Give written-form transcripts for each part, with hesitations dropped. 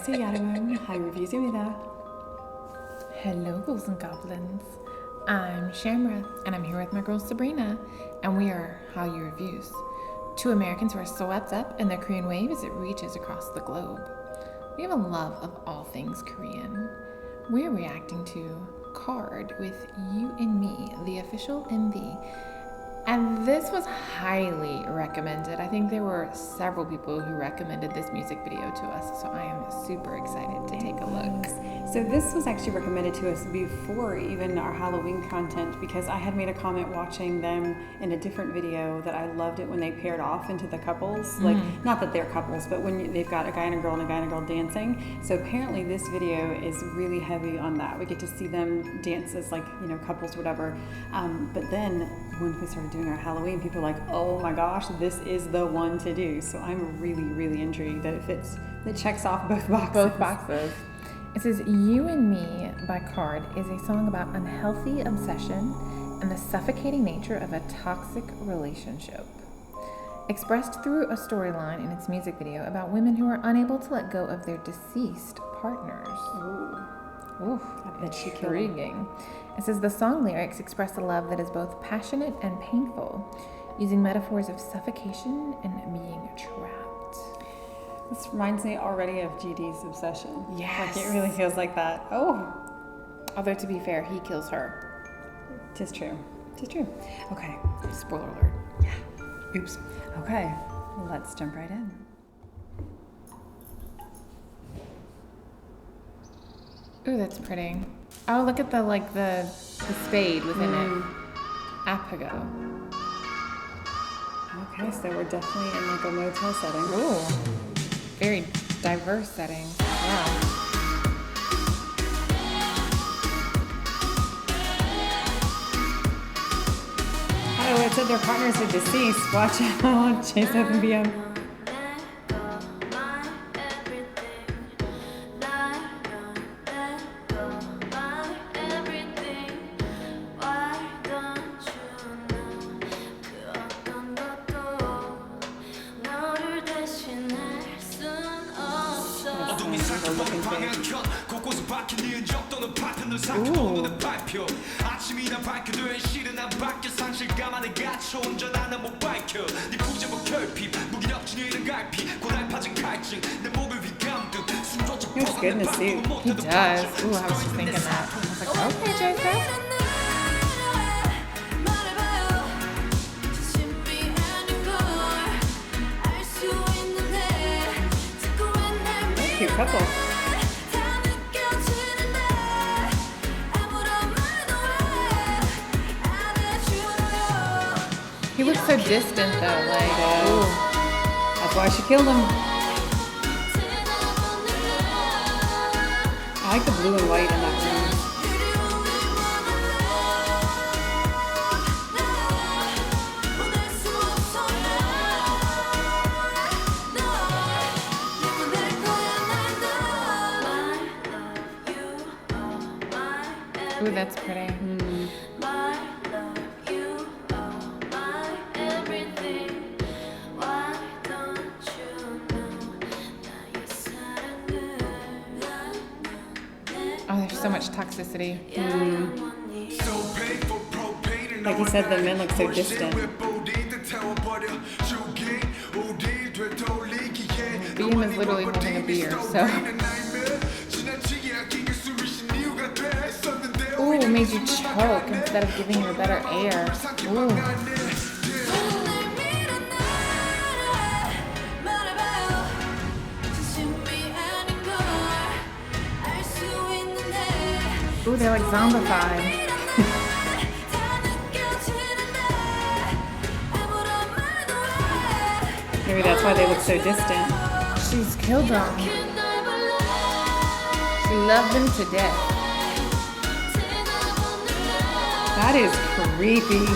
번째 여러분, Hallyu Reviews입니다. Hello, ghouls and goblins. I'm Shamra, and I'm here with my girl Sabrina, and we are Hallyu Reviews. Two Americans who are swept up in the Korean wave as it reaches across the globe. We have a love of all things Korean. We're reacting to KARD with You and Me, the official MV. And this was highly recommended. I think there were several people who recommended this music video to us, so I am super excited to take a look. So this was actually recommended to us before even our Halloween content because I had made a comment watching them in a different video that I loved it when they paired off into the couples. Like, not that they're couples, but when they've got a guy and a girl and a guy and a girl dancing. So apparently this video is really heavy on that. We get to see them dance as like, you know, couples, whatever. But then when we started doing our Halloween, people are like, oh my gosh, this is the one to do. So I'm really, really intrigued that it checks off both boxes. Both boxes. It says, You and Me by KARD is a song about unhealthy obsession and the suffocating nature of a toxic relationship. Expressed through a storyline in its music video about women who are unable to let go of their deceased partners. Ooh, intriguing. It says the song lyrics express a love that is both passionate and painful, using metaphors of suffocation and being trapped. This reminds me already of GD's obsession. Yes. Like it really feels like that. Oh. Although to be fair, he kills her. Tis true. Tis true. Okay. Spoiler alert. Yeah. Oops. Okay. Let's jump right in. Ooh, that's pretty. Oh, look at the spade within it. Apago. Okay, so we're definitely in like a motel setting. Ooh. Very diverse setting. Wow. Oh, it said their partners are deceased. Watch out. Chase FBM. He looks good in a suit. He does. Ooh, I was just thinking that. I was like, okay, Jason. Cute couple. He looks so distant though, like, ooh. That's why she killed him. I like the blue and white in that room. Ooh, that's pretty. Oh, there's so much toxicity. Like you said, the men look so distant. Beam is literally holding a beer, so. Ooh, it made you choke instead of giving you better air. Ooh. Ooh, they're like zombified. Maybe that's why they look so distant. She's killed them. She loved them to death. That is creepy.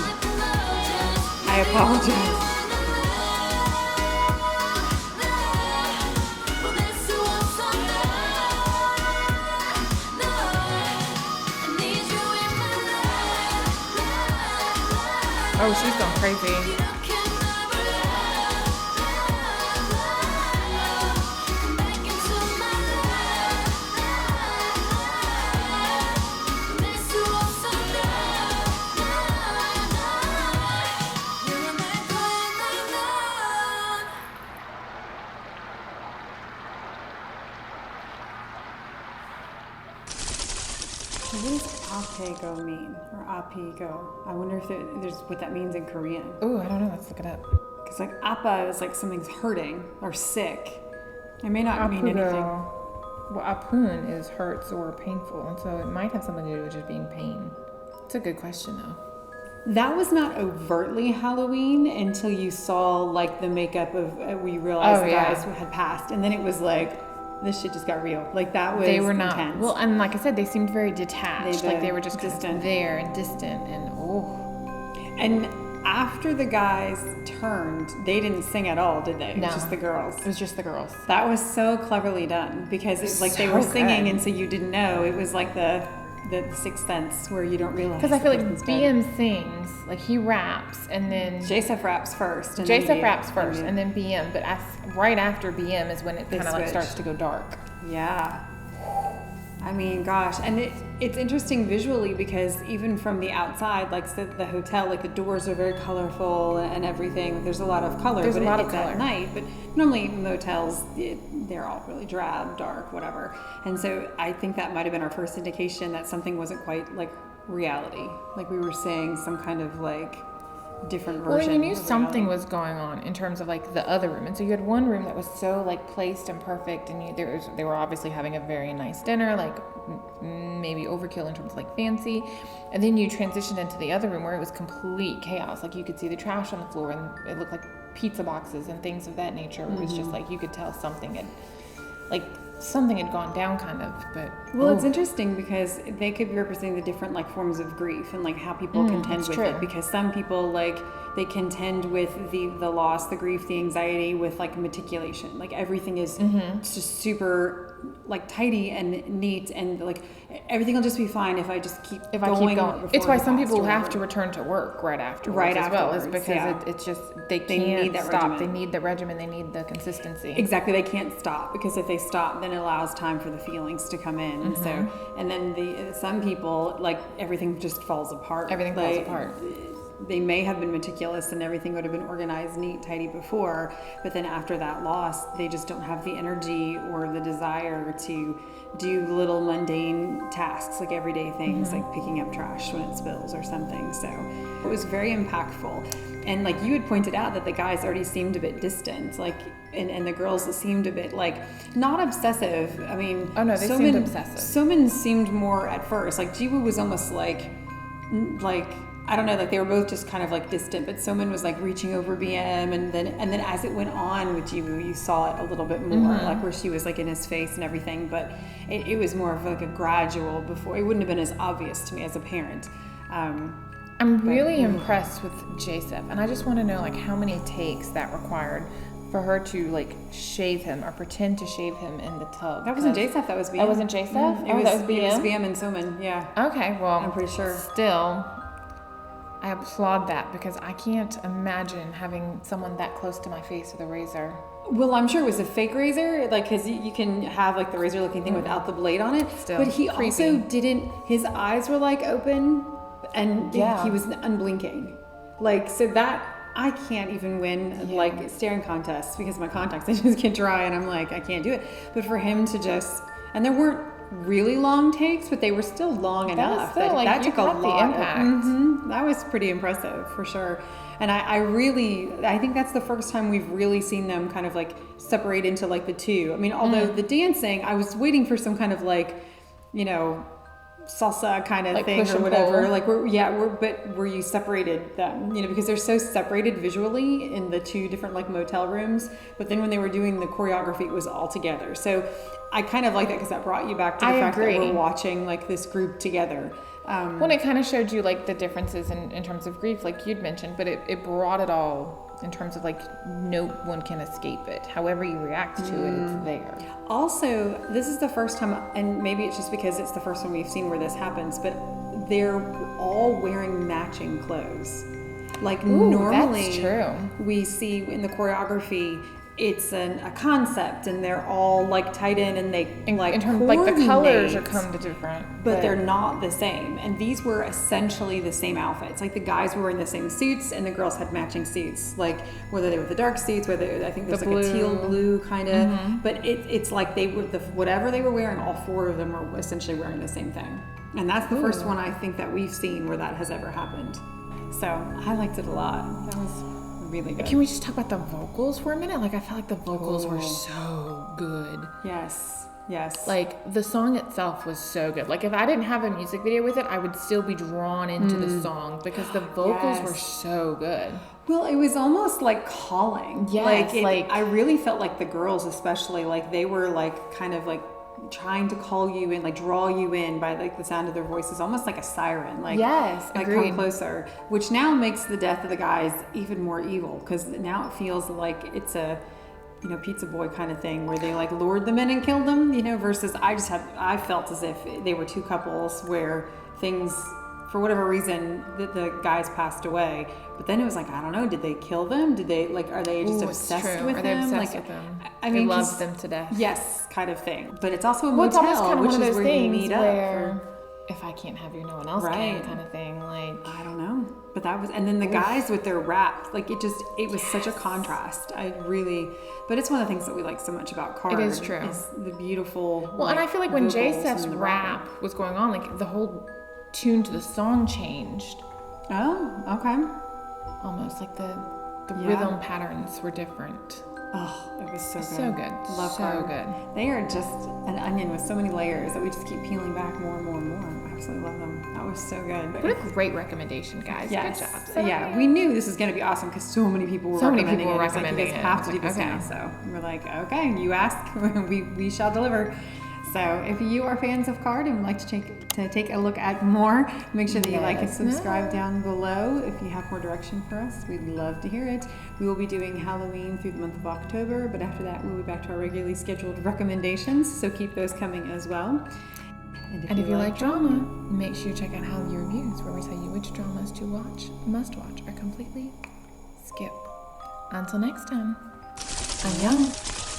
I apologize. Oh, she's going crazy. does apego mean? Or apego? I wonder if there's what that means in Korean. Oh, I don't know. Let's look it up. Because like apa is like something's hurting or sick. It may not mean anything. Well, apun is hurts or painful, and so it might have something to do with just being pain. It's a good question, though. That was not overtly Halloween until you saw like the makeup of we realized the guys had passed, and then it was like this shit just got real. Like that was intense. Well, and like I said, they seemed very detached. Like they were just distant, kind of there and distant, and And after the guys turned, they didn't sing at all, did they? It was just the girls. It was just the girls. That was so cleverly done because it's like they were singing, and so you didn't know. It was like the Sixth Sense where you don't realize. Because I feel like BM sings, like he raps, and then J-Sef raps first. And then BM. But right after BM is when it kind of like starts to go dark. Yeah. I mean, gosh, and it's interesting visually because even from the outside, like the hotel, like the doors are very colorful and everything. There's a lot of color. There's a lot of color at night, but normally motels, they're all really drab, dark, whatever. And so I think that might have been our first indication that something wasn't quite like reality. Like we were seeing some kind of like different version. Well, you knew something was going on in terms of like the other room, and so you had one room that was so like placed and perfect, and they were obviously having a very nice dinner, like maybe overkill in terms of like fancy, and then you transitioned into the other room where it was complete chaos. Like you could see the trash on the floor, and it looked like pizza boxes and things of that nature. It was just like you could tell something had gone down kind of. But it's interesting because they could be representing the different like forms of grief and like how people contend with it, because some people like they contend with the loss, the grief, the anxiety with like meticulation, like everything is just super like tidy and neat, and like everything will just be fine if I keep going. It's why some people have to return to work right afterwards as well, is because it's just they can't need that stop. regimen. They need the regimen. They need the consistency. Exactly, they can't stop, because if they stop, then it allows time for the feelings to come in. And so, and then some people like everything just falls apart. Everything falls apart. They may have been meticulous and everything would have been organized, neat, tidy before, but then after that loss, they just don't have the energy or the desire to do little mundane tasks, like everyday things, like picking up trash when it spills or something. So it was very impactful. And like you had pointed out that the guys already seemed a bit distant, like, and the girls seemed a bit like not obsessive. I mean, they seemed obsessive. Somin seemed more at first, like Jiwoo was almost like I don't know, like they were both just kind of like distant, but Somin was like reaching over BM, and then as it went on with Jiwoo, you saw it a little bit more, like where she was like in his face and everything, but it was more of like a gradual before. It wouldn't have been as obvious to me as a parent. I'm really impressed with J-Sep, and I just want to know like how many takes that required for her to like shave him or pretend to shave him in the tub. That wasn't J-Sep, that was BM. That wasn't J-Sep? That was BM? It was BM and Somin, yeah. Okay, well, I'm pretty sure. Still, I applaud that, because I can't imagine having someone that close to my face with a razor. Well, I'm sure it was a fake razor, like, because you can have like the razor looking thing without the blade on it. Still but he creepy. Also didn't, his eyes were like open, and he was unblinking. Like, so that, I can't even win like staring contests because my contacts, they just get dry and I'm like, I can't do it. But for him to just, and there weren't really long takes, but they were still long enough. That took a lot of impact. That was pretty impressive for sure. And I think that's the first time we've really seen them kind of like separate into like the two. I mean, although the dancing, I was waiting for some kind of like, you know, salsa kind of like thing or whatever, like where you separated them, you know, because they're so separated visually in the two different like motel rooms, but then when they were doing the choreography, it was all together. So I kind of like that, because that brought you back to the fact that we're watching like this group together. When it kind of showed you like the differences in terms of grief, like you'd mentioned, but it brought it all in terms of like no one can escape it. However you react to it, it's there. Also, this is the first time, and maybe it's just because it's the first time we've seen where this happens, but they're all wearing matching clothes. Like normally, that's true. We see in the choreography, it's a concept, and they're all like tied in, and they like in terms of like the colors are come to different, but they're not the same. And these were essentially the same outfits. Like the guys were wearing the same suits, and the girls had matching suits. Like whether they were the dark suits, whether I think there's like a teal blue kind of. But it's like they were whatever they were wearing. All four of them were essentially wearing the same thing. And that's the first one I think that we've seen where that has ever happened. So I liked it a lot. That was really good. Can we just talk about the vocals for a minute? Like, I felt like the vocals were so good. Yes, yes. Like, the song itself was so good. Like, if I didn't have a music video with it, I would still be drawn into the song because the vocals were so good. Well, it was almost like calling. Yes, I really felt like the girls especially, like they were like kind of like trying to call you in, like draw you in by like the sound of their voices, almost like a siren. Like, yes, like agreed. Come closer, which now makes the death of the guys even more evil because now it feels like it's a, you know, Pizza Boy kind of thing where they like lured them in and killed them, you know, versus I felt as if they were two couples where things, for whatever reason, the guys passed away. But then it was like, I don't know, did they kill them? Did they, like, are they just obsessed with them? Are they obsessed like, with them? I mean, they love them to death. Yes, kind of thing. But it's also a Well, it's almost motel, kind of which one of is those where you things meet up. where if I can't have you, no one else can, kind of thing. Like, I don't know. But that was, and then the guys with their rap, like it was such a contrast. But it's one of the things that we like so much about KARD. It is true. Is the beautiful. Well, like, and I feel like when vocals J-Steph's and the rap was going on, like the whole tune to the song changed. Oh, okay. Almost like the rhythm patterns were different. Oh, it was so good. So good. Love so KARD. good. They are just an onion with so many layers that we just keep peeling back more and more and more. I absolutely love them. That was so good. What a great recommendation, guys. Yes. Good job. So, yeah, we knew this was going to be awesome because so many people were recommending it. It's like, you guys have to do this now. So we're like, okay, you ask, we shall deliver. So if you are fans of KARD and would like to take a look at more, make sure that you like and subscribe down below. If you have more direction for us, we'd love to hear it. We will be doing Halloween through the month of October, but after that we'll be back to our regularly scheduled recommendations, so keep those coming as well. And if you like drama, make sure you check out Hallyu Reviews, where we tell you which dramas to watch, must watch, or completely skip. Until next time, annyeong.